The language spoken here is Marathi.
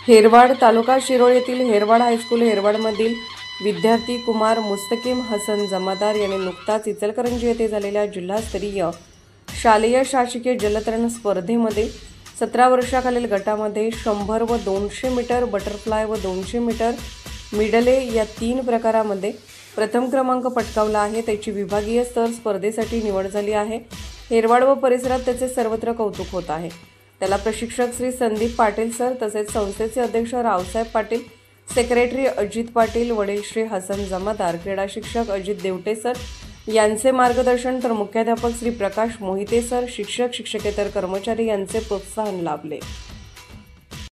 हेरवाड तालुका शिरोळ येथील हेरवाड हायस्कूल हेरवाडमधील विद्यार्थी कुमार मुस्तकीम हसन जमादार यांनी नुकताच इचलकरंजी येथे झालेल्या जिल्हास्तरीय शालेय शासकीय जलतरण स्पर्धेमध्ये 17 वर्षाखालील गटामध्ये 100 व 200 मीटर बटरफ्लाय व 200 मीटर मिडले या 3 प्रकारामध्ये प्रथम क्रमांक पटकावला आहे। त्याची विभागीय स्तर स्पर्धेसाठी निवड झाली आहे। हेरवाड व परिसरात त्याचे सर्वत्र कौतुक होत आहे। त्याला प्रशिक्षक श्री संदीप पाटील सर तसेच संस्थेचे अध्यक्ष रावसाहेब पाटील, सेक्रेटरी अजित पाटील, वडील श्री हसन जमादार, क्रीडा शिक्षक अजित देवटे सर यांचे मार्गदर्शन तर मुख्याध्यापक श्री प्रकाश मोहिते सर, शिक्षक शिक्षकेतर कर्मचारी यांचे प्रोत्साहन लाभले।